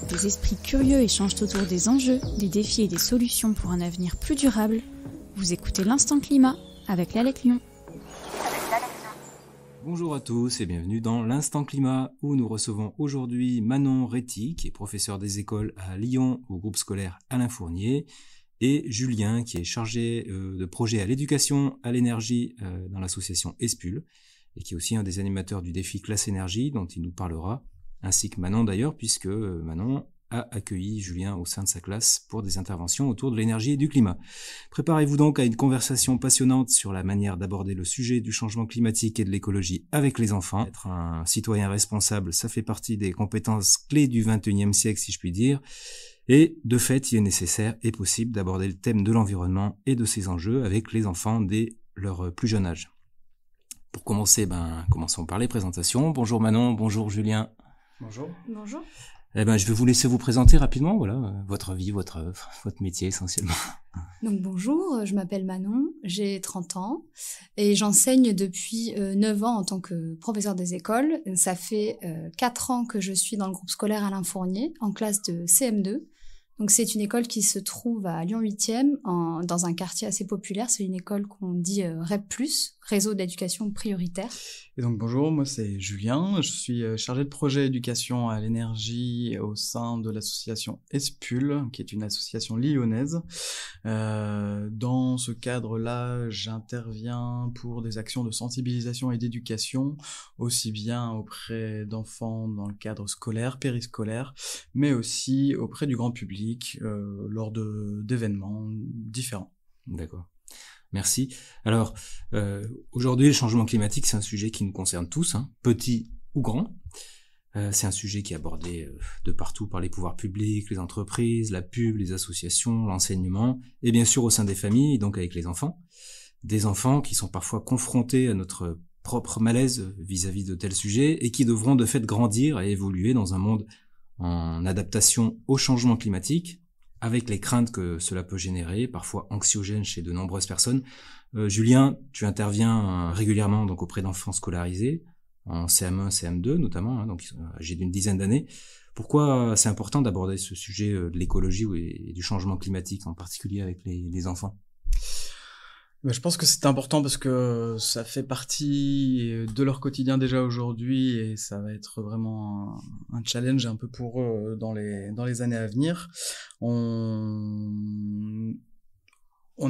Des esprits curieux échangent autour des enjeux, des défis et des solutions pour un avenir plus durable. Vous écoutez l'Instant Climat avec l'Alec Lyon. Bonjour à tous et bienvenue dans l'Instant Climat où nous recevons aujourd'hui Manon Réty qui est professeur des écoles à Lyon au groupe scolaire Alain Fournier et Julien qui est chargé de projet à l'éducation à l'énergie dans l'association ESPUL et qui est aussi un des animateurs du défi Classe Énergie dont il nous parlera, ainsi que Manon d'ailleurs puisque Manon a accueilli Julien au sein de sa classe pour des interventions autour de l'énergie et du climat. Préparez-vous donc à une conversation passionnante sur la manière d'aborder le sujet du changement climatique et de l'écologie avec les enfants. Être un citoyen responsable, ça fait partie des compétences clés du XXIe siècle, si je puis dire. Et de fait, il est nécessaire et possible d'aborder le thème de l'environnement et de ses enjeux avec les enfants dès leur plus jeune âge. Pour commencer, commençons par les présentations. Bonjour Manon, bonjour Julien. Bonjour. Bonjour. Je vais vous laisser vous présenter rapidement, votre vie, votre œuvre, votre métier essentiellement. Donc bonjour, je m'appelle Manon, j'ai 30 ans et j'enseigne depuis 9 ans en tant que professeur des écoles. Ça fait 4 ans que je suis dans le groupe scolaire Alain Fournier en classe de CM2. Donc c'est une école qui se trouve à Lyon 8e, dans un quartier assez populaire. C'est une école qu'on dit REP+, Réseau d'éducation prioritaire. Et donc bonjour, moi c'est Julien, je suis chargé de projet éducation à l'énergie au sein de l'association ESPUL, qui est une association lyonnaise. Dans ce cadre-là, j'interviens pour des actions de sensibilisation et d'éducation, aussi bien auprès d'enfants dans le cadre scolaire, périscolaire, mais aussi auprès du grand public lors d'événements différents. D'accord. Merci. Alors, aujourd'hui, le changement climatique, c'est un sujet qui nous concerne tous, petits ou grands. C'est un sujet qui est abordé de partout par les pouvoirs publics, les entreprises, la pub, les associations, l'enseignement, et bien sûr au sein des familles, donc avec les enfants. Des enfants qui sont parfois confrontés à notre propre malaise vis-à-vis de tels sujets et qui devront de fait grandir et évoluer dans un monde en adaptation au changement climatique, avec les craintes que cela peut générer, parfois anxiogènes chez de nombreuses personnes. Julien, tu interviens régulièrement donc auprès d'enfants scolarisés, en CM1, CM2 notamment, donc âgés d'une dizaine d'années. Pourquoi c'est important d'aborder ce sujet de l'écologie et du changement climatique, en particulier avec les enfants ? Je pense que c'est important parce que ça fait partie de leur quotidien déjà aujourd'hui et ça va être vraiment un challenge un peu pour eux dans les années à venir. On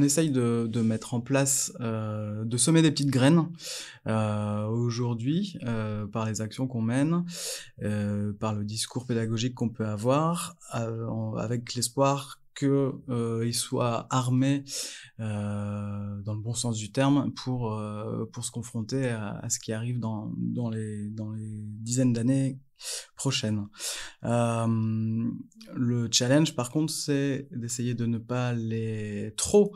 essaye de mettre en place, de semer des petites graines aujourd'hui par les actions qu'on mène, par le discours pédagogique qu'on peut avoir, avec l'espoir qu'ils soient armés dans le bon sens du terme pour se confronter à ce qui arrive dans les dizaines d'années prochaines. Le challenge par contre c'est d'essayer de ne pas trop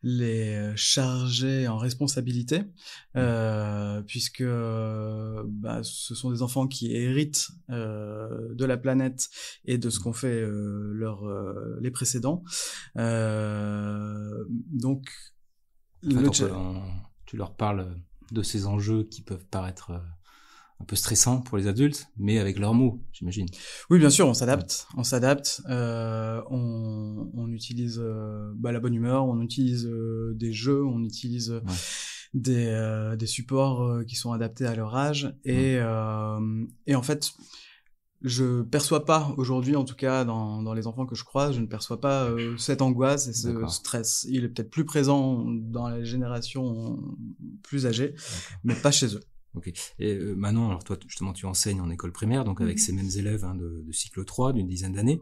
les charger en responsabilité puisque ce sont des enfants qui héritent de la planète et de ce qu'ont fait les précédents. Donc tu leur parles de ces enjeux qui peuvent paraître un peu stressants pour les adultes, mais avec leurs mots, j'imagine. Oui, bien sûr, on s'adapte. On utilise la bonne humeur, on utilise des jeux, on utilise des supports qui sont adaptés à leur âge. Et en fait, je perçois pas aujourd'hui, en tout cas dans les enfants que je croise, je ne perçois pas cette angoisse et ce stress. Il est peut-être plus présent dans les générations plus âgées, mais pas chez eux. Ok. Et Manon, alors toi justement tu enseignes en école primaire, donc avec ces mêmes élèves de cycle 3 d'une dizaine d'années.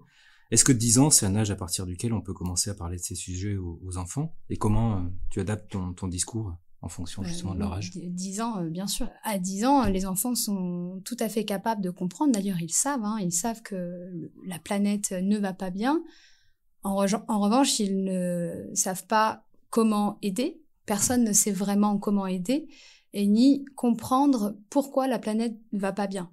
Est-ce que 10 ans c'est un âge à partir duquel on peut commencer à parler de ces sujets aux enfants ? Et comment tu adaptes ton discours en fonction justement de leur âge ? 10 ans, bien sûr. À 10 ans, les enfants sont tout à fait capables de comprendre. D'ailleurs, ils savent que la planète ne va pas bien. En revanche, ils ne savent pas comment aider. Personne ne sait vraiment comment aider. Et ni comprendre pourquoi la planète ne va pas bien.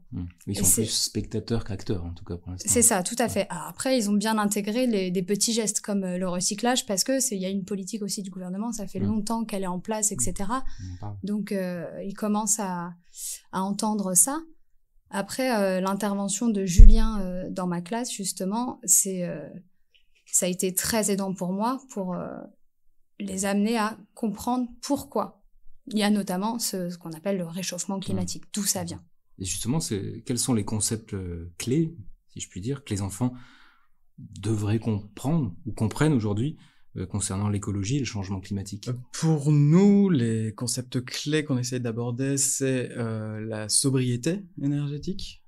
Ils sont plus spectateurs qu'acteurs, en tout cas, pour l'instant. C'est ça, tout à fait. Alors après, ils ont bien intégré des petits gestes comme le recyclage, parce que il y a une politique aussi du gouvernement, ça fait longtemps qu'elle est en place, etc. Donc, ils commencent à entendre ça. Après, l'intervention de Julien dans ma classe, justement, ça a été très aidant pour moi, pour les amener à comprendre pourquoi. Il y a notamment ce qu'on appelle le réchauffement climatique, d'où ça vient. Et justement, quels sont les concepts clés, si je puis dire, que les enfants devraient comprendre ou comprennent aujourd'hui concernant l'écologie et le changement climatique? Pour nous, les concepts clés qu'on essaie d'aborder, c'est la sobriété énergétique.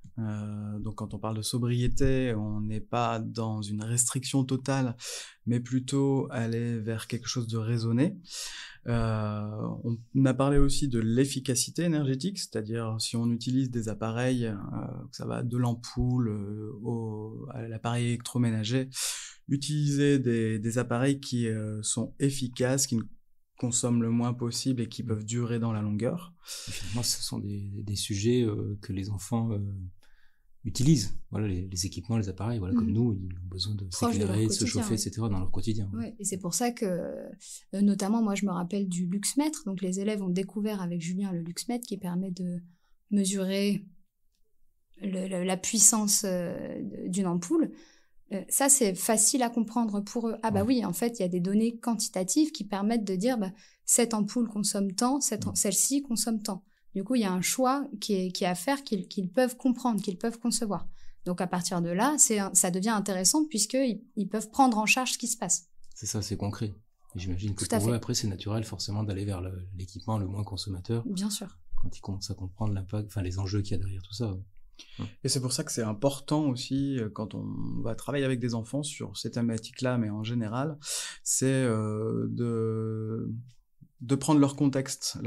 Donc quand on parle de sobriété, on n'est pas dans une restriction totale, mais plutôt aller vers quelque chose de raisonné. On a parlé aussi de l'efficacité énergétique, c'est-à-dire si on utilise des appareils, que ça va de l'ampoule à l'appareil électroménager, utiliser des appareils qui sont efficaces, qui ne consomment le moins possible et qui peuvent durer dans la longueur. Et finalement, ce sont des sujets que les enfants utilisent. Voilà, les équipements, les appareils, voilà, comme nous, ils ont besoin de s'éclairer, de se chauffer, etc. dans leur quotidien. Ouais. Et c'est pour ça que, notamment, moi, je me rappelle du luxmètre. Donc, les élèves ont découvert avec Julien le luxmètre qui permet de mesurer la puissance d'une ampoule. Ça, c'est facile à comprendre pour eux. Ah bah oui, en fait, il y a des données quantitatives qui permettent de dire cette ampoule consomme tant, celle-ci consomme tant. Du coup, il y a un choix qui est à faire qu'ils peuvent comprendre, qu'ils peuvent concevoir. Donc, à partir de là, ça devient intéressant puisqu'ils peuvent prendre en charge ce qui se passe. C'est ça, c'est concret. Et j'imagine que pour eux, après, c'est naturel forcément d'aller vers l'équipement le moins consommateur. Bien sûr. Quand ils commencent à comprendre l'impact, enfin les enjeux qu'il y a derrière tout ça. Et c'est pour ça que c'est important aussi, quand on va travailler avec des enfants sur ces thématiques-là, mais en général, c'est de prendre leur contexte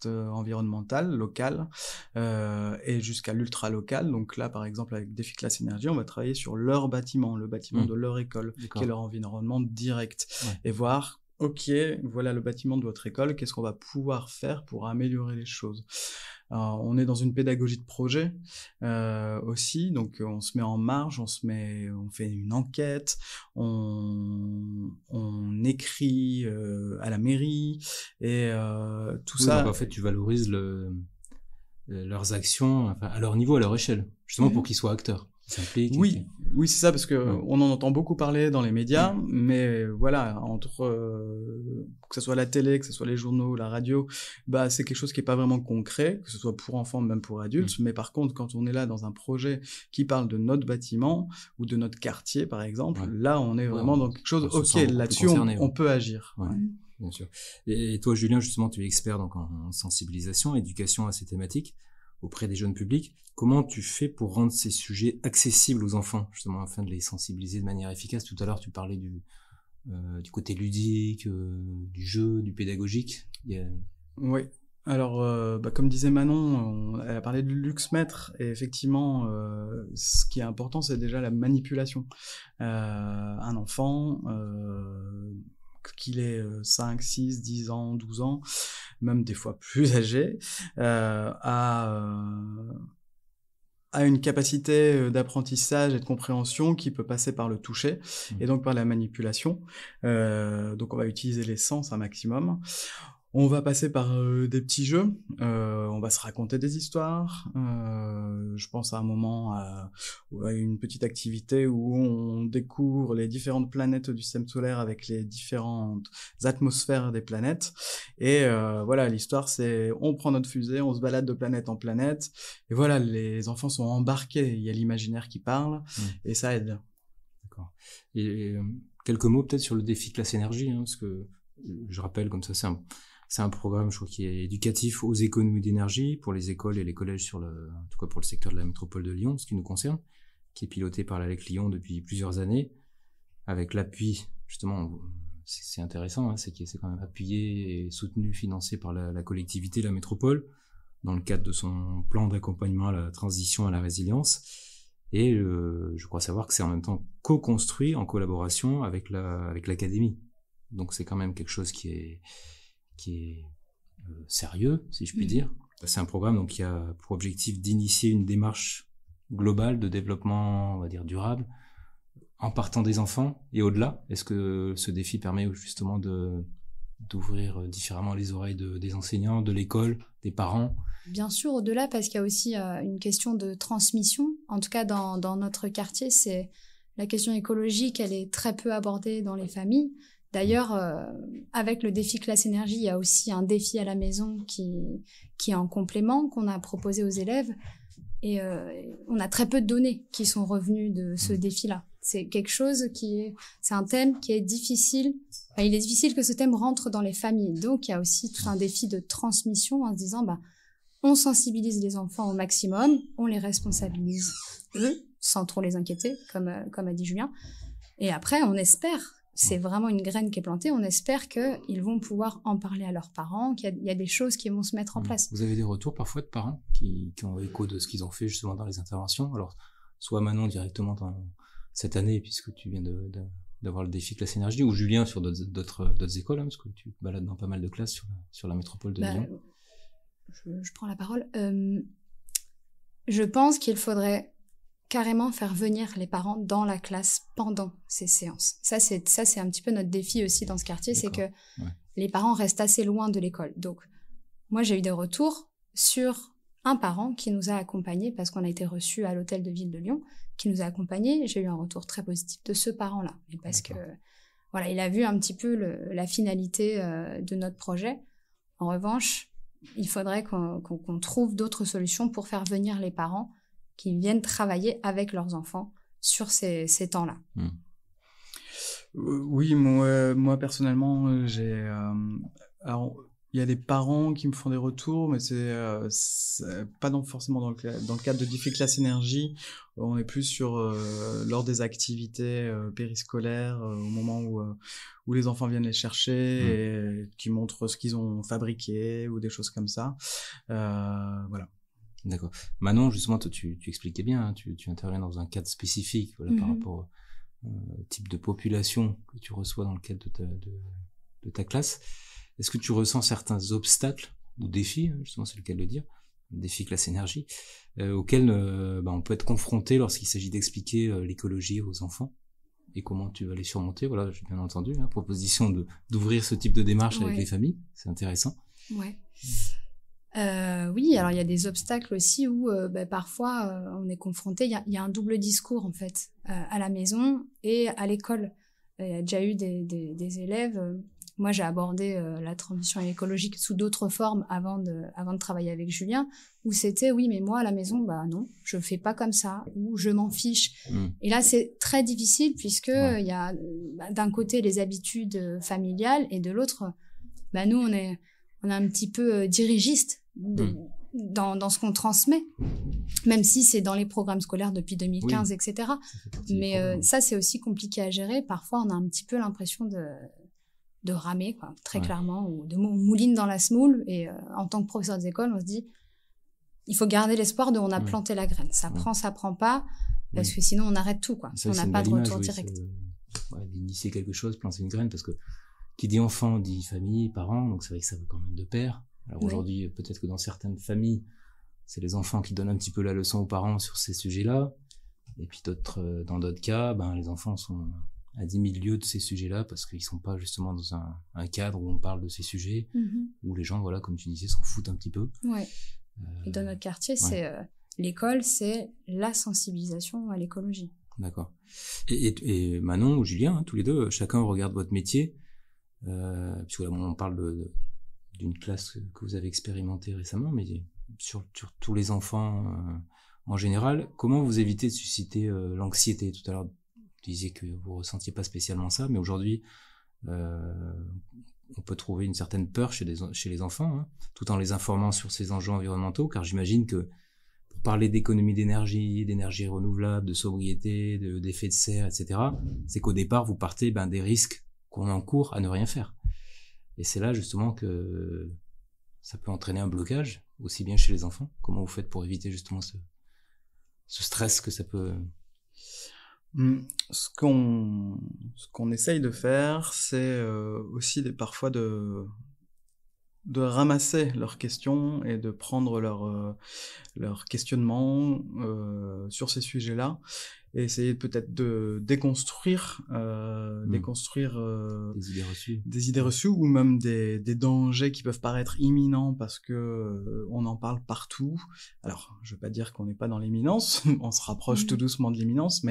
environnemental, local, et jusqu'à l'ultra-local. Donc là, par exemple, avec Défi Classe Énergie, on va travailler sur leur bâtiment, le bâtiment de leur école, qui est leur environnement direct, et voir, ok, voilà le bâtiment de votre école, qu'est-ce qu'on va pouvoir faire pour améliorer les choses. On est dans une pédagogie de projet aussi, donc on se met en marge, on fait une enquête, on écrit à la mairie et tout ça. Donc en fait, tu valorises leurs actions à leur niveau, à leur échelle, justement pour qu'ils soient acteurs. Oui, c'est ça, parce que on en entend beaucoup parler dans les médias, mais voilà, entre que ce soit la télé, que ce soit les journaux, la radio, c'est quelque chose qui est pas vraiment concret, que ce soit pour enfants, même pour adultes. Mais par contre, quand on est là dans un projet qui parle de notre bâtiment ou de notre quartier, par exemple, là, on est vraiment dans quelque chose. Ok, là-dessus, on peut agir. Bien sûr. Et toi, Julien, justement, tu es expert donc en sensibilisation, éducation à ces thématiques auprès des jeunes publics. Comment tu fais pour rendre ces sujets accessibles aux enfants, justement, afin de les sensibiliser de manière efficace? Tout à l'heure, tu parlais du côté ludique, du jeu, du pédagogique. Oui. Alors, comme disait Manon, elle a parlé du luxmètre, et effectivement, ce qui est important, c'est déjà la manipulation. Un enfant, qu'il ait 5, 6, 10 ans, 12 ans, même des fois plus âgé, a une capacité d'apprentissage et de compréhension qui peut passer par le toucher et donc par la manipulation. Donc on va utiliser les sens un maximum. On va passer par des petits jeux, on va se raconter des histoires, je pense à un moment à une petite activité où on découvre les différentes planètes du système solaire avec les différentes atmosphères des planètes, et voilà, l'histoire c'est on prend notre fusée, on se balade de planète en planète, et voilà, les enfants sont embarqués, il y a l'imaginaire qui parle, et ça aide. D'accord. Et quelques mots peut-être sur le défi Classe Énergie, parce que je rappelle comme ça, c'est un programme, je crois, qui est éducatif aux économies d'énergie pour les écoles et les collèges en tout cas pour le secteur de la métropole de Lyon, ce qui nous concerne, qui est piloté par l'ALEC Lyon depuis plusieurs années, avec l'appui, justement, c'est intéressant, c'est quand même appuyé et soutenu, financé par la collectivité, la métropole, dans le cadre de son plan d'accompagnement à la transition à la résilience. Et je crois savoir que c'est en même temps co-construit en collaboration avec l'académie. Donc c'est quand même quelque chose qui est sérieux, si je puis dire. C'est un programme donc qui a pour objectif d'initier une démarche globale de développement, on va dire, durable, en partant des enfants et au-delà. Est-ce que ce défi permet justement d'ouvrir différemment les oreilles des enseignants, de l'école, des parents, Bien sûr, au-delà, parce qu'il y a aussi une question de transmission. En tout cas, dans notre quartier, c'est la question écologique, elle est très peu abordée dans les familles. D'ailleurs, avec le défi classe énergie, il y a aussi un défi à la maison qui est en complément, qu'on a proposé aux élèves. Et on a très peu de données qui sont revenues de ce défi-là. C'est quelque chose c'est un thème qui est difficile. Enfin, il est difficile que ce thème rentre dans les familles. Donc, il y a aussi tout un défi de transmission en se disant, on sensibilise les enfants au maximum, on les responsabilise eux, sans trop les inquiéter, comme a dit Julien. Et après, on espère, c'est vraiment une graine qui est plantée, on espère qu'ils vont pouvoir en parler à leurs parents, qu'il y a des choses qui vont se mettre en place. Vous avez des retours parfois de parents qui ont écho de ce qu'ils ont fait justement dans les interventions? Alors, soit Manon directement cette année, puisque tu viens d'avoir le défi classe énergie, ou Julien sur d'autres écoles, hein, parce que tu te balades dans pas mal de classes sur la métropole de Lyon. Je prends la parole. Je pense qu'il faudrait carrément faire venir les parents dans la classe pendant ces séances. Ça, c'est un petit peu notre défi aussi dans ce quartier, c'est que les parents restent assez loin de l'école. Donc, moi, j'ai eu des retours sur un parent qui nous a accompagnés, parce qu'on a été reçus à l'hôtel de ville de Lyon, qui nous a accompagnés. J'ai eu un retour très positif de ce parent-là. Et parce que, voilà, il a vu un petit peu la finalité de notre projet. En revanche, il faudrait qu'on trouve d'autres solutions pour faire venir les parents qui viennent travailler avec leurs enfants sur ces temps-là. Oui, moi personnellement, alors, il y a des parents qui me font des retours, mais c'est pas forcément dans le cadre de défi classe énergie. On est plus sur lors des activités périscolaires, au moment où les enfants viennent les chercher et qui montrent ce qu'ils ont fabriqué ou des choses comme ça. Voilà. D'accord. Manon, justement, toi, tu expliquais bien, hein, tu interviens dans un cadre spécifique, voilà, par rapport au type de population que tu reçois dans le cadre de ta classe. Est-ce que tu ressens certains obstacles ou défis, justement c'est le cas de le dire, défis classe énergie, auxquels on peut être confronté lorsqu'il s'agit d'expliquer l'écologie aux enfants, et comment tu vas les surmonter? Voilà, j'ai bien entendu, hein, proposition d'ouvrir ce type de démarche avec les familles, c'est intéressant. Ouais. Oui, alors il y a des obstacles aussi où parfois on est confronté, il y a un double discours en fait, à la maison et à l'école. Il y a déjà eu des élèves, moi j'ai abordé la transition écologique sous d'autres formes avant de travailler avec Julien, où c'était oui mais moi à la maison, non, je fais pas comme ça, ou je m'en fiche. Et là c'est très difficile puisque il y a d'un côté les habitudes familiales et de l'autre, nous on est un petit peu dirigiste dans ce qu'on transmet, même si c'est dans les programmes scolaires depuis 2015, etc. Mais ça, c'est aussi compliqué à gérer. Parfois, on a un petit peu l'impression de ramer, quoi, très clairement, ou on mouline dans la semoule. Et en tant que professeur des écoles, on se dit, il faut garder l'espoir de on a planté la graine. Ça prend, ça prend pas, parce que sinon, on arrête tout, quoi. Ça, on n'a pas de retour direct. D'initier quelque chose, planter une graine, parce que qui dit enfant dit famille, parents, donc c'est vrai que ça va quand même de pair. Alors aujourd'hui, peut-être que dans certaines familles, c'est les enfants qui donnent un petit peu la leçon aux parents sur ces sujets-là. Et puis dans d'autres cas, les enfants sont à 10 000 lieues de ces sujets-là parce qu'ils sont pas justement dans un cadre où on parle de ces sujets, où les gens, voilà, comme tu disais, s'en foutent un petit peu. Ouais. Et dans notre quartier, c'est l'école, c'est la sensibilisation à l'écologie. D'accord. Et Manon ou Julien, hein, tous les deux, chacun regarde votre métier. Puisque là, on parle d'une classe que vous avez expérimentée récemment, mais sur tous les enfants en général, comment vous évitez de susciter l'anxiété? Tout à l'heure, tu disais que vous ressentiez pas spécialement ça, mais aujourd'hui, on peut trouver une certaine peur chez les enfants, hein, tout en les informant sur ces enjeux environnementaux, car j'imagine que pour parler d'économie d'énergie renouvelable, de sobriété, d'effet de serre, etc., c'est qu'au départ, vous partez des risques qu'on encourt à ne rien faire. Et c'est là justement que ça peut entraîner un blocage, aussi bien chez les enfants. Comment vous faites pour éviter justement ce stress que ça peut... Ce qu'on essaye de faire, c'est aussi parfois de ramasser leurs questions et de prendre leurs questionnements sur ces sujets-là, et essayer peut-être de déconstruire des idées reçues ou même des dangers qui peuvent paraître imminents parce que on en parle partout. Alors, je veux pas dire qu'on n'est pas dans l'imminence, on se rapproche tout doucement de l'imminence,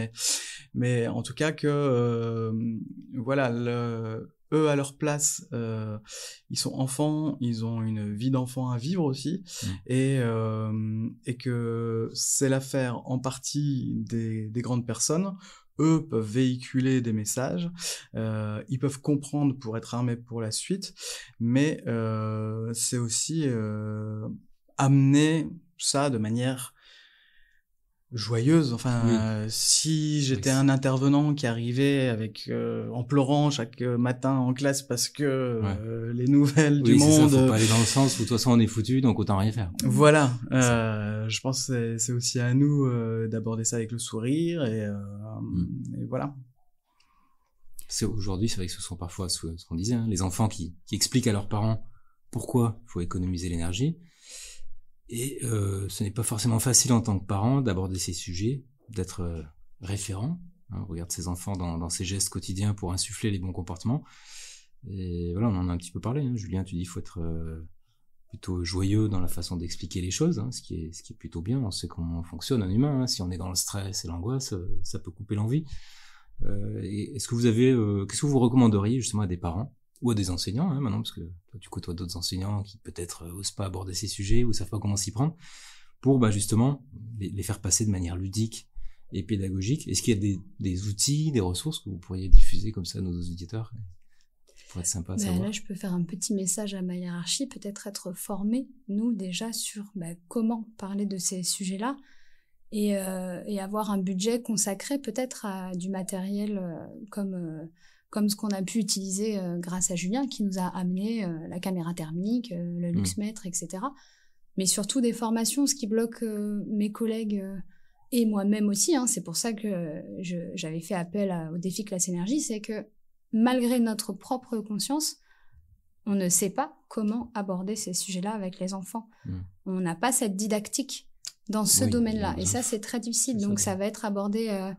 mais en tout cas que voilà, eux à leur place, ils sont enfants, ils ont une vie d'enfant à vivre aussi, et que c'est l'affaire en partie des grandes personnes. Eux peuvent véhiculer des messages, ils peuvent comprendre pour être armés pour la suite, mais c'est aussi amener ça de manière joyeuse. Enfin, si j'étais un intervenant qui arrivait avec en pleurant chaque matin en classe parce que les nouvelles du monde, ça, faut pas aller dans le sens où de toute façon on est foutu, donc autant rien faire. Voilà, je pense que c'est aussi à nous d'aborder ça avec le sourire et voilà. Aujourd'hui, c'est vrai que ce sont parfois ce qu'on disait, hein, les enfants qui expliquent à leurs parents pourquoi il faut économiser l'énergie. Et ce n'est pas forcément facile en tant que parent d'aborder ces sujets, d'être référent. Hein, on regarde ses enfants dans ses gestes quotidiens pour insuffler les bons comportements. Et voilà, on en a un petit peu parlé. Hein. Julien, tu dis qu'il faut être plutôt joyeux dans la façon d'expliquer les choses, hein, ce qui est plutôt bien. On sait comment on fonctionne un humain. Hein. Si on est dans le stress et l'angoisse, ça peut couper l'envie. Et est-ce que vous avez, qu'est-ce que vous recommanderiez justement à des parents ou à des enseignants, hein, maintenant, parce que toi, tu côtoies d'autres enseignants qui peut-être osent pas aborder ces sujets ou savent pas comment s'y prendre, pour justement les faire passer de manière ludique et pédagogique. Est-ce qu'il y a des outils, des ressources que vous pourriez diffuser comme ça à nos auditeurs, pour être sympa à savoir? Là, je peux faire un petit message à ma hiérarchie, peut-être être formés, nous, déjà, sur comment parler de ces sujets-là, et avoir un budget consacré peut-être à du matériel comme ce qu'on a pu utiliser grâce à Julien, qui nous a amené la caméra thermique, le luxmètre, etc. Mais surtout des formations, ce qui bloque mes collègues et moi-même aussi, hein, c'est pour ça que j'avais fait appel au défi Classe Énergie, c'est que malgré notre propre conscience, on ne sait pas comment aborder ces sujets-là avec les enfants. On n'a pas cette didactique dans ce domaine-là, et ça, c'est très difficile. Donc ça va être abordé...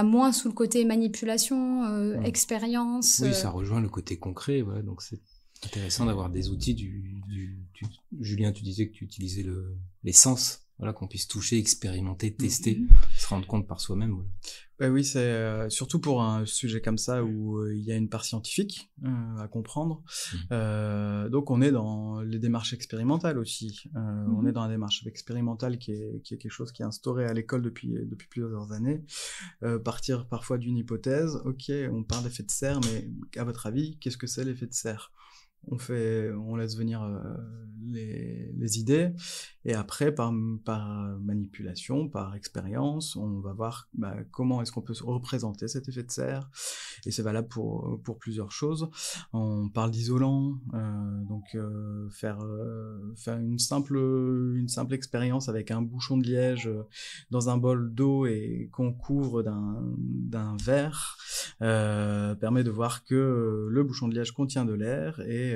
moins sous le côté manipulation, expérience. Oui, ça rejoint le côté concret, donc c'est intéressant d'avoir des outils Julien, tu disais que tu utilisais les sens, qu'on puisse toucher, expérimenter, tester, se rendre compte par soi-même. Oui, c'est surtout pour un sujet comme ça où il y a une part scientifique à comprendre. Donc on est dans les démarches expérimentales aussi. On est dans la démarche expérimentale qui est quelque chose qui est instauré à l'école depuis plusieurs années. Partir parfois d'une hypothèse. Ok, on parle d'effet de serre, mais à votre avis, qu'est-ce que c'est l'effet de serre ? On laisse venir les idées, et après par manipulation, par expérience, on va voir comment est-ce qu'on peut représenter cet effet de serre, et c'est valable pour plusieurs choses. On parle d'isolant, donc faire une simple expérience avec un bouchon de liège dans un bol d'eau et qu'on couvre d'un verre permet de voir que le bouchon de liège contient de l'air, et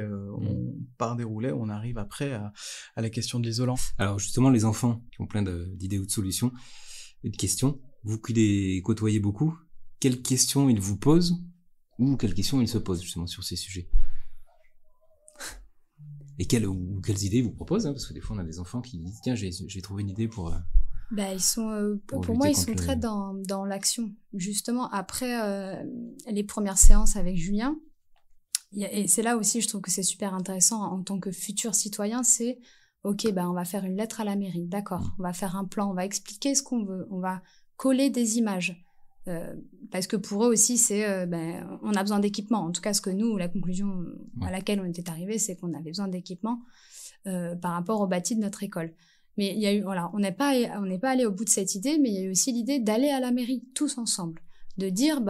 par déroulé, on arrive après à la question de l'isolant. Alors justement, les enfants qui ont plein d'idées ou de solutions et de questions, vous qui les côtoyez beaucoup, quelles questions ils vous posent ou quelles questions ils se posent justement sur ces sujets? Et quelles idées ils vous proposent, hein, parce que des fois on a des enfants qui disent tiens, j'ai trouvé une idée pour... Ils sont, pour moi, ils sont très dans l'action. Justement, après les premières séances avec Julien, et c'est là aussi, je trouve que c'est super intéressant en tant que futur citoyen, c'est ok, on va faire une lettre à la mairie, d'accord, on va faire un plan, on va expliquer ce qu'on veut, on va coller des images. Parce que pour eux aussi, c'est on a besoin d'équipement. En tout cas, la conclusion à laquelle on était arrivé, c'est qu'on avait besoin d'équipement par rapport au bâti de notre école. Mais il y a eu, on n'est pas allé au bout de cette idée, mais il y a eu aussi l'idée d'aller à la mairie tous ensemble, de dire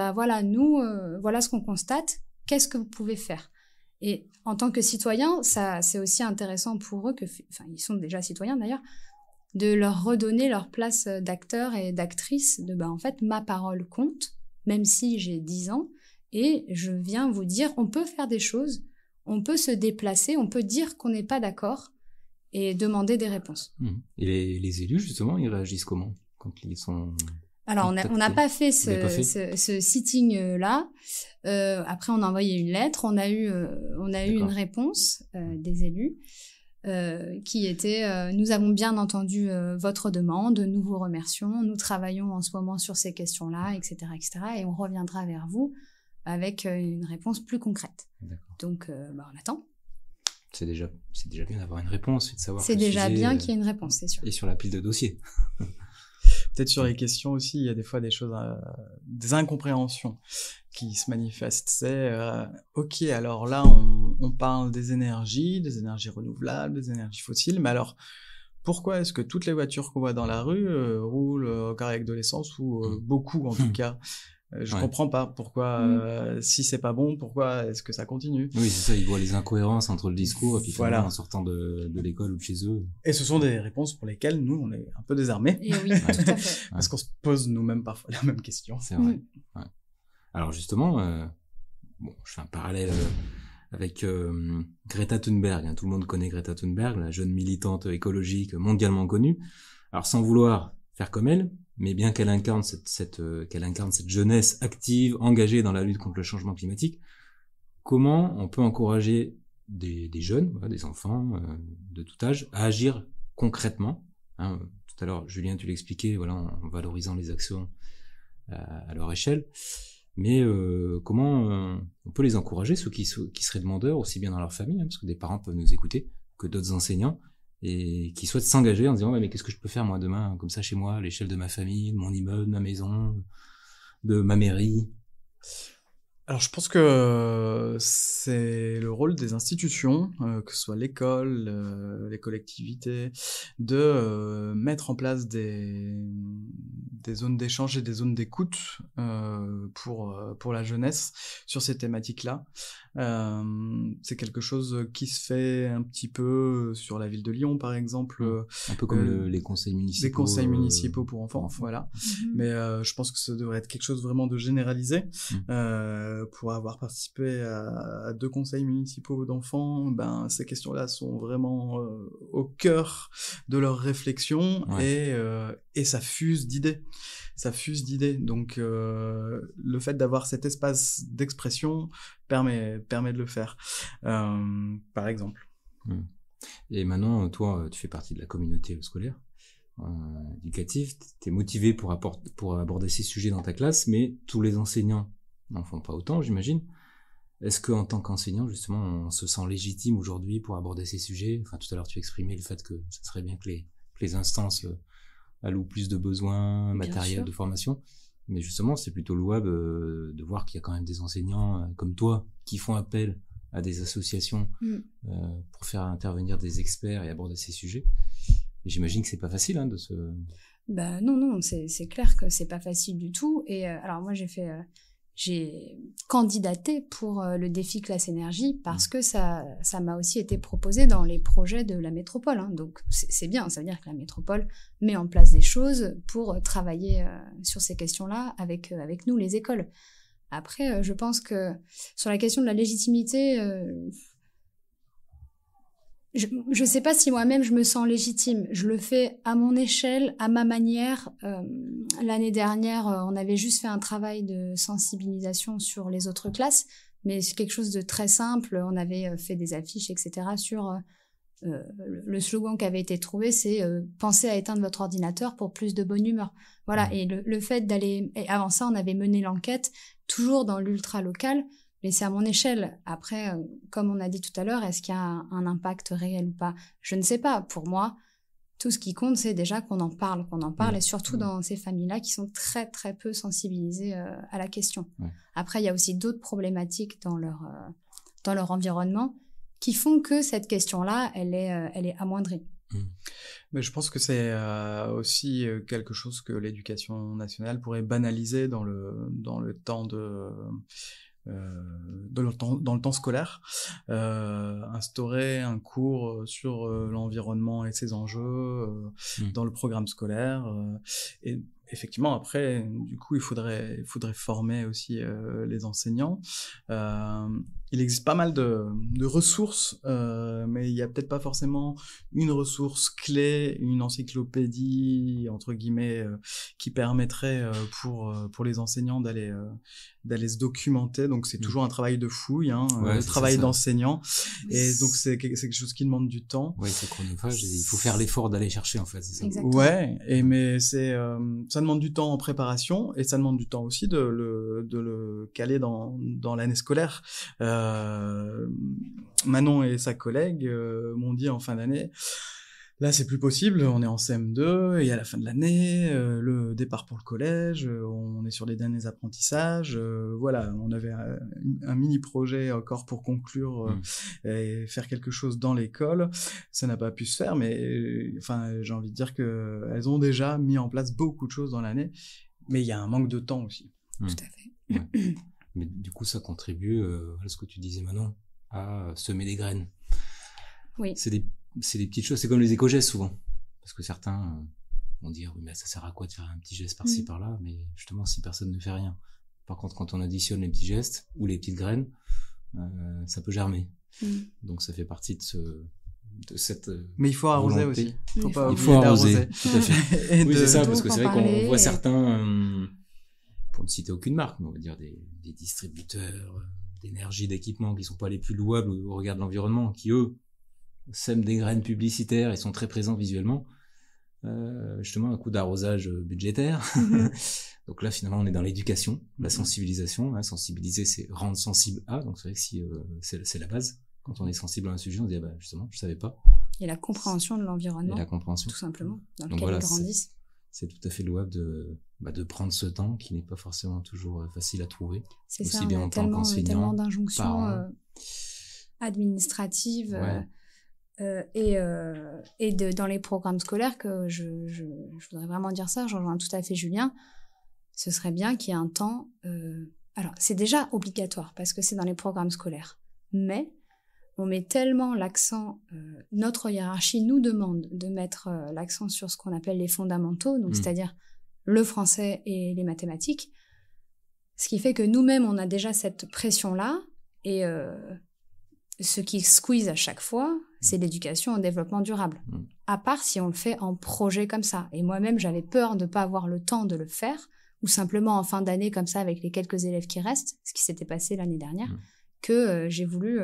nous voilà ce qu'on constate, qu'est-ce que vous pouvez faire? Et en tant que citoyen, ça c'est aussi intéressant pour eux ils sont déjà citoyens d'ailleurs, de leur redonner leur place d'acteur et d'actrice, en fait ma parole compte, même si j'ai 10 ans, et je viens vous dire on peut faire des choses, on peut se déplacer, on peut dire qu'on n'est pas d'accord et demander des réponses. Et les élus, justement, ils réagissent comment quand ils sont... Alors, on n'a pas fait ce sitting-là. Après, on a envoyé une lettre. On a eu une réponse des élus qui était nous avons bien entendu votre demande, nous vous remercions, nous travaillons en ce moment sur ces questions-là, etc., etc. Et on reviendra vers vous avec une réponse plus concrète. D'accord. Donc, on attend. C'est déjà bien d'avoir une réponse et de savoir. C'est déjà bien qu'il y ait une réponse, c'est sûr. Et sur la pile de dossiers. Peut-être sur les questions aussi, il y a des fois des choses, des incompréhensions qui se manifestent. C'est, ok, alors là, on parle des énergies renouvelables, des énergies fossiles, mais alors, pourquoi est-ce que toutes les voitures qu'on voit dans la rue roulent au carré avec de l'essence, ou beaucoup en tout cas? Je comprends pas pourquoi, si c'est pas bon, pourquoi est-ce que ça continue? Oui, c'est ça, ils voient les incohérences entre le discours et puis finalement en sortant de l'école ou de chez eux. Et ce sont des réponses pour lesquelles nous, on est un peu désarmés. Et oui, tout à fait. Parce qu'on se pose nous-mêmes parfois la même question. C'est vrai. Ouais. Alors justement, je fais un parallèle avec Greta Thunberg. Tout le monde connaît Greta Thunberg, la jeune militante écologique mondialement connue. Alors sans vouloir faire comme elle, mais bien qu'elle incarne cette jeunesse active, engagée dans la lutte contre le changement climatique, comment on peut encourager des jeunes, des enfants de tout âge, à agir concrètement, tout à l'heure, Julien, tu l'expliquais, en valorisant les actions à leur échelle, mais comment on peut les encourager, ceux qui seraient demandeurs, aussi bien dans leur famille, parce que des parents peuvent nous écouter, que d'autres enseignants, et qui souhaitent s'engager en disant mais qu'est-ce que je peux faire moi demain comme ça chez moi à l'échelle de ma famille, de mon immeuble, de ma maison, de ma mairie. Alors je pense que c'est le rôle des institutions, que ce soit l'école, les collectivités, de mettre en place des zones d'échange et des zones d'écoute pour la jeunesse sur ces thématiques-là. C'est quelque chose qui se fait un petit peu sur la ville de Lyon, par exemple. Un peu comme les conseils municipaux. Les conseils municipaux pour enfants, voilà. Mais je pense que ça devrait être quelque chose vraiment de généralisé. Pour avoir participé à 2 conseils municipaux d'enfants, ces questions-là sont vraiment au cœur de leur réflexion, et ça fuse d'idées. Donc le fait d'avoir cet espace d'expression permet de le faire, par exemple. Et maintenant, toi, tu fais partie de la communauté scolaire éducative, tu es motivé pour aborder ces sujets dans ta classe, mais tous les enseignants n'en font pas autant, j'imagine. Est-ce qu'en tant qu'enseignant, justement, on se sent légitime aujourd'hui pour aborder ces sujets? Tout à l'heure, tu exprimais le fait que ça serait bien que les instances allouent plus de besoins matériels de formation. Mais justement, c'est plutôt louable de voir qu'il y a quand même des enseignants comme toi qui font appel à des associations pour faire intervenir des experts et aborder ces sujets. Et j'imagine que c'est pas facile de se... Non, c'est clair que c'est pas facile du tout. Et alors moi, j'ai candidaté pour le défi Classe Énergie parce que ça m'a aussi été proposé dans les projets de la métropole. Donc c'est bien, ça veut dire que la métropole met en place des choses pour travailler sur ces questions-là avec nous, les écoles. Après, je pense que sur la question de la légitimité, je sais pas si moi-même je me sens légitime. Je le fais à mon échelle, à ma manière. L'année dernière, on avait juste fait un travail de sensibilisation sur les autres classes, mais c'est quelque chose de très simple. On avait fait des affiches, etc. sur le slogan qui avait été trouvé, c'est pensez à éteindre votre ordinateur pour plus de bonne humeur. Voilà. Et le fait d'aller... Et avant ça, on avait mené l'enquête toujours dans l'ultra local. Mais c'est à mon échelle. Après, comme on a dit tout à l'heure, est-ce qu'il y a un impact réel ou pas? Je ne sais pas. Pour moi, tout ce qui compte, c'est déjà qu'on en parle, et surtout dans ces familles-là qui sont très, très peu sensibilisées à la question. Après, il y a aussi d'autres problématiques dans leur environnement qui font que cette question-là, elle est amoindrie. Mais je pense que c'est aussi quelque chose que l'éducation nationale pourrait banaliser dans le temps dans le temps scolaire, instaurer un cours sur l'environnement et ses enjeux dans le programme scolaire, et effectivement après du coup il faudrait former aussi les enseignants, il existe pas mal de ressources, mais il y a peut-être pas forcément une ressource clé, une encyclopédie entre guillemets qui permettrait pour les enseignants d'aller se documenter. Donc c'est toujours un travail de fouille, le travail d'enseignant, et donc c'est quelque chose qui demande du temps. Ouais, c'est chronophage et il faut faire l'effort d'aller chercher en fait. C'est ça. Exactement. Ouais, mais ça demande du temps en préparation et ça demande du temps aussi de le caler dans l'année scolaire. Manon et sa collègue m'ont dit en fin d'année, là c'est plus possible, on est en CM2 et à la fin de l'année, le départ pour le collège, on est sur les derniers apprentissages, voilà, on avait un mini projet encore pour conclure et faire quelque chose dans l'école, ça n'a pas pu se faire, mais enfin j'ai envie de dire que elles ont déjà mis en place beaucoup de choses dans l'année, mais il y a un manque de temps aussi. Tout à fait. Ouais. Mais du coup, ça contribue à ce que tu disais Manon, à semer des graines. Oui. C'est des petites choses, c'est comme les éco-gestes souvent. Parce que certains vont dire, oui, mais ça sert à quoi de faire un petit geste par-ci, par-là, mais justement, si personne ne fait rien. Par contre, quand on additionne les petits gestes ou les petites graines, ça peut germer. Donc ça fait partie de cette mais il faut arroser volonté. Aussi. Il faut arroser. Tout à fait. Oui, c'est ça, parce que c'est vrai qu'on voit et... certains, pour ne citer aucune marque, mais on va dire des distributeurs d'énergie, d'équipements qui sont pas les plus louables au regard de l'environnement, qui eux sèment des graines publicitaires et sont très présents visuellement, justement un coup d'arrosage budgétaire. Donc là finalement on est dans l'éducation, la sensibilisation, sensibiliser c'est rendre sensible à, donc c'est vrai que si c'est la base, quand on est sensible à un sujet on se dit justement je savais pas. Et la compréhension de l'environnement, et la compréhension. tout simplement, dans donc lequel voilà, ils grandissent. C'est tout à fait louable de prendre ce temps qui n'est pas forcément toujours facile à trouver. C'est aussi ça, bien on en a tant qu'enseignant, tellement d'injonctions parents. Administratives dans les programmes scolaires que je voudrais vraiment dire ça, je rejoins tout à fait Julien, ce serait bien qu'il y ait un temps... alors, c'est déjà obligatoire parce que c'est dans les programmes scolaires, mais on met tellement l'accent, notre hiérarchie nous demande de mettre l'accent sur ce qu'on appelle les fondamentaux, donc c'est-à-dire le français et les mathématiques, ce qui fait que nous-mêmes, on a déjà cette pression-là, et ce qui squeeze à chaque fois, c'est l'éducation au développement durable. À part si on le fait en projet comme ça. Et moi-même, j'avais peur de ne pas avoir le temps de le faire, ou simplement en fin d'année comme ça, avec les quelques élèves qui restent, ce qui s'était passé l'année dernière, que j'ai voulu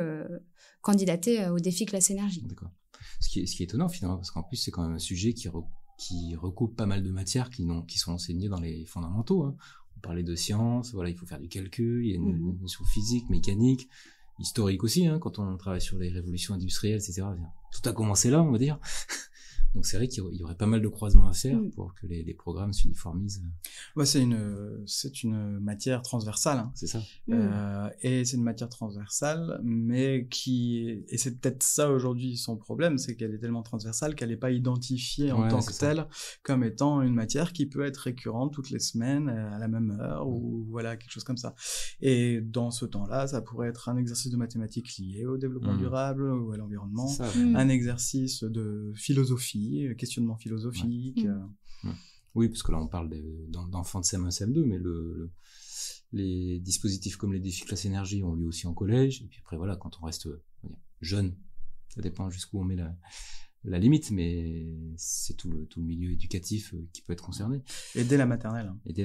candidater au défi classe énergie. D'accord. Ce qui est étonnant finalement, parce qu'en plus c'est quand même un sujet qui recoupe pas mal de matières qui sont enseignées dans les fondamentaux. On parlait de sciences, voilà, il faut faire du calcul, il y a une notion physique, mécanique, historique aussi, quand on travaille sur les révolutions industrielles, etc. Tout a commencé là, on va dire. Donc c'est vrai qu'il y aurait pas mal de croisements à faire pour que les programmes s'uniformisent. Ouais, c'est une matière transversale. C'est ça. Et c'est une matière transversale, mais et c'est peut-être ça aujourd'hui son problème, c'est qu'elle est tellement transversale qu'elle n'est pas identifiée en tant que telle comme étant une matière qui peut être récurrente toutes les semaines à la même heure ou voilà, quelque chose comme ça. Et dans ce temps-là, ça pourrait être un exercice de mathématiques lié au développement durable ou à l'environnement, un exercice de philosophie, questionnement philosophique. Oui, parce que là on parle d'enfants de CM1, CM2, mais les dispositifs comme les défis classe énergie ont lieu aussi en collège, et puis après voilà, quand on reste jeune, ça dépend jusqu'où on met la limite, mais c'est tout le milieu éducatif qui peut être concerné. Et dès la maternelle. Dès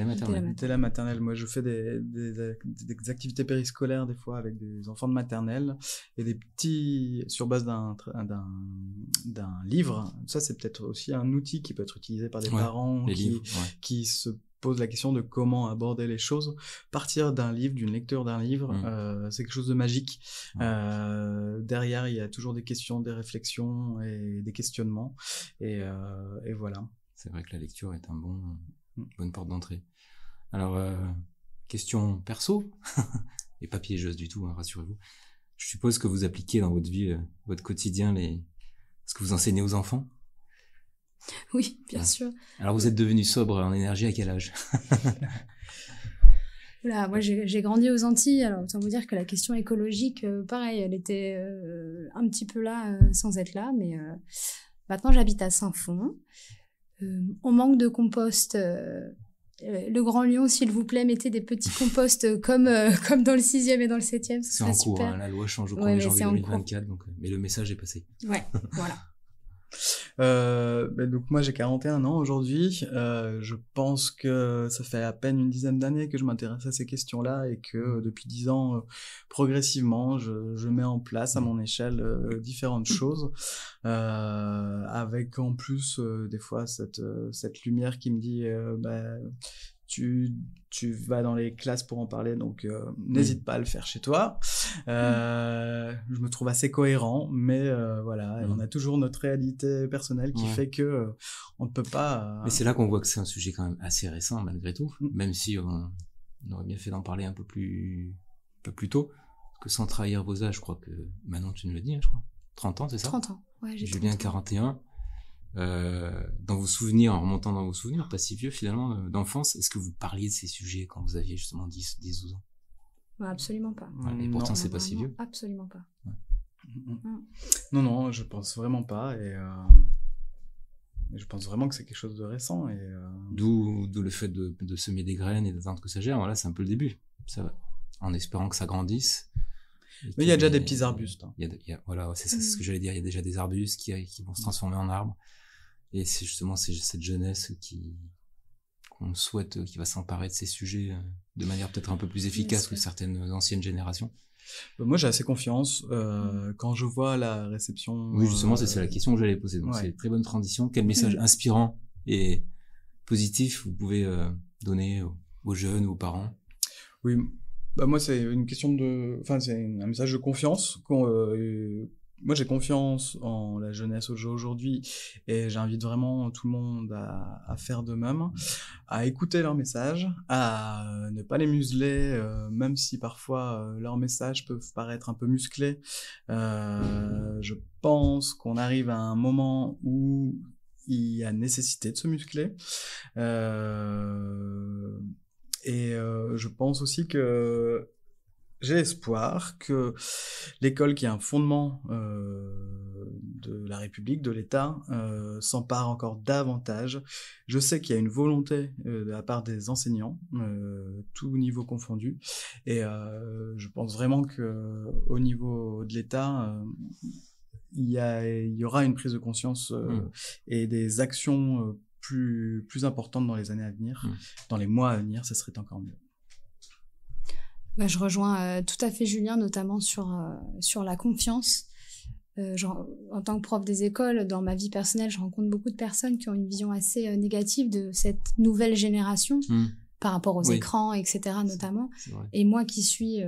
la maternelle. Moi, je fais des activités périscolaires des fois avec des enfants de maternelle et des petits sur base d'un livre. Ça, c'est peut-être aussi un outil qui peut être utilisé par des parents qui se posent la question de comment aborder les choses. Partir d'un livre, d'une lecture d'un livre, c'est quelque chose de magique. Derrière, il y a toujours des questions, des réflexions et des questionnements. Et voilà. C'est vrai que la lecture est une bonne porte d'entrée. Alors, question perso, et pas piégeuse du tout, rassurez-vous. Je suppose que vous appliquez dans votre vie, votre quotidien, ce que vous enseignez aux enfants. Oui, bien sûr. Alors vous êtes devenu sobre en énergie à quel âge? Voilà, moi j'ai grandi aux Antilles, alors autant vous dire que la question écologique, pareil, elle était un petit peu là sans être là, mais maintenant j'habite à Saint-Fond. On manque de compost le Grand Lyon, s'il vous plaît, mettez des petits composts comme dans le 6e et dans le 7e. C'est en cours, hein, la loi change au 1er janvier 2024, donc, mais le message est passé. Ouais, voilà. Donc moi j'ai 41 ans aujourd'hui, je pense que ça fait à peine une dizaine d'années que je m'intéresse à ces questions-là et que depuis 10 ans, progressivement, je mets en place à mon échelle différentes choses, avec en plus des fois cette lumière qui me dit tu vas dans les classes pour en parler, donc n'hésite pas à le faire chez toi. Je me trouve assez cohérent, mais voilà, on a toujours notre réalité personnelle qui fait que on ne peut pas... Mais c'est là qu'on voit que c'est un sujet quand même assez récent malgré tout, même si on aurait bien fait d'en parler un peu plus tôt, parce que sans trahir vos âges, je crois que Manon, tu nous l'as dit, hein, je crois. 30 ans, c'est ça? 30 ans, ouais, j'ai Julien, 41. Dans vos souvenirs, en remontant dans vos souvenirs, pas si vieux finalement, d'enfance, est-ce que vous parliez de ces sujets quand vous aviez justement 10-12 ans? Absolument pas. Et pourtant, c'est pas si vieux. Absolument pas. Non, je pense vraiment pas, et je pense vraiment que c'est quelque chose de récent. Et D'où le fait de semer des graines et d'attendre que ça germe. Voilà, c'est un peu le début. Ça va. En espérant que ça grandisse. Mais il y a déjà des petits arbustes. Hein. Voilà, c'est ça, c'est ce que j'allais dire. Il y a déjà des arbustes qui vont se transformer en arbres. Et c'est justement cette jeunesse qu'on souhaite, qui va s'emparer de ces sujets de manière peut-être un peu plus efficace que certaines anciennes générations. Moi, j'ai assez confiance quand je vois la réception. Oui, justement, c'est la question que j'allais poser. Donc, c'est une très bonne transition. Quel message inspirant et positif vous pouvez donner aux jeunes ou aux parents? Oui, moi, c'est une question c'est un message de confiance. Moi, j'ai confiance en la jeunesse aujourd'hui et j'invite vraiment tout le monde à faire de même, à écouter leurs messages, à ne pas les museler, même si parfois leurs messages peuvent paraître un peu musclés. Je pense qu'on arrive à un moment où il y a nécessité de se muscler. Je pense aussi que j'ai espoir que l'école, qui est un fondement de la République, de l'État, s'empare encore davantage. Je sais qu'il y a une volonté de la part des enseignants, tout niveau confondu, et je pense vraiment que au niveau de l'État, il y aura une prise de conscience et des actions plus importantes dans les années à venir, dans les mois à venir, ça serait encore mieux. Je rejoins tout à fait Julien, notamment sur la confiance. En tant que prof des écoles, dans ma vie personnelle, je rencontre beaucoup de personnes qui ont une vision assez négative de cette nouvelle génération par rapport aux écrans, etc. notamment. C'est et moi qui suis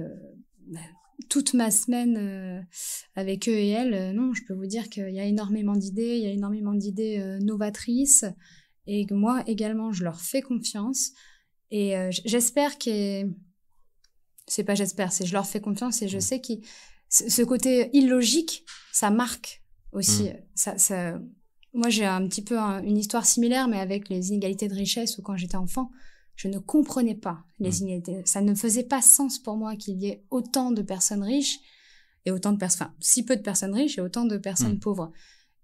toute ma semaine avec eux et elles, non, je peux vous dire qu'il y a énormément d'idées, il y a énormément d'idées novatrices, et que moi également, je leur fais confiance. Et j'espère c'est pas j'espère, c'est je leur fais confiance, et je sais que ce côté illogique, ça marque aussi. Moi, j'ai un petit peu une histoire similaire, mais avec les inégalités de richesse, où quand j'étais enfant, je ne comprenais pas les inégalités. Ça ne faisait pas sens pour moi qu'il y ait autant de personnes riches et si peu de personnes riches et autant de personnes pauvres.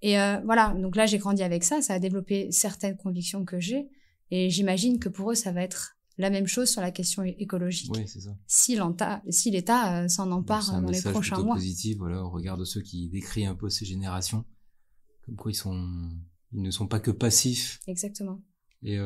Et voilà, donc là, j'ai grandi avec ça a développé certaines convictions que j'ai, et j'imagine que pour eux, ça va être la même chose sur la question écologique. Oui, c'est ça. Si l'État s'en empare dans les prochains mois. C'est un message plutôt positif, voilà, au regard de ceux qui décrient un peu ces générations, comme quoi ils ne sont pas que passifs. Exactement. Et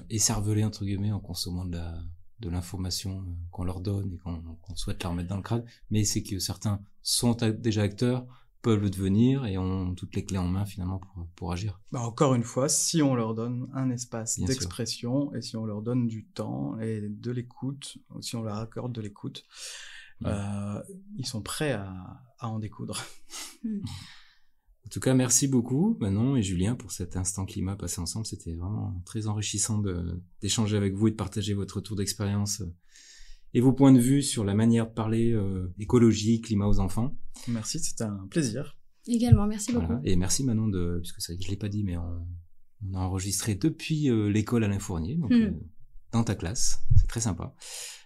écervelés, entre guillemets, en consommant de l'information qu'on leur donne et qu'on souhaite leur mettre dans le crâne. Mais c'est que certains sont déjà acteurs, peuvent le devenir et ont toutes les clés en main finalement pour agir. Encore une fois, si on leur donne un espace d'expression et si on leur donne du temps et de l'écoute, si on leur accorde de l'écoute, ils sont prêts à en découdre. En tout cas, merci beaucoup Manon et Julien pour cet instant climat passé ensemble. C'était vraiment très enrichissant d'échanger avec vous et de partager votre retour d'expérience et vos points de vue sur la manière de parler écologie, climat aux enfants. Merci, c'était un plaisir. Également, merci beaucoup. Et merci Manon, puisque c'est vrai que je l'ai pas dit, mais on a enregistré depuis l'école Alain Fournier, donc dans ta classe, c'est très sympa.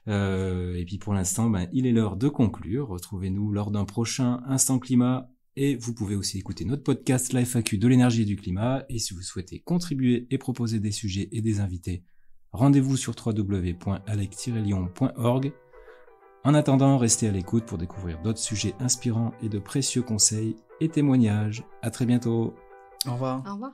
Et puis pour l'instant, il est l'heure de conclure. Retrouvez-nous lors d'un prochain Instant Climat, et vous pouvez aussi écouter notre podcast, la FAQ de l'énergie et du climat. Et si vous souhaitez contribuer et proposer des sujets et des invités, Rendez-vous sur www.alec-lyon.org. En attendant, restez à l'écoute pour découvrir d'autres sujets inspirants et de précieux conseils et témoignages. À très bientôt. Au revoir. Au revoir.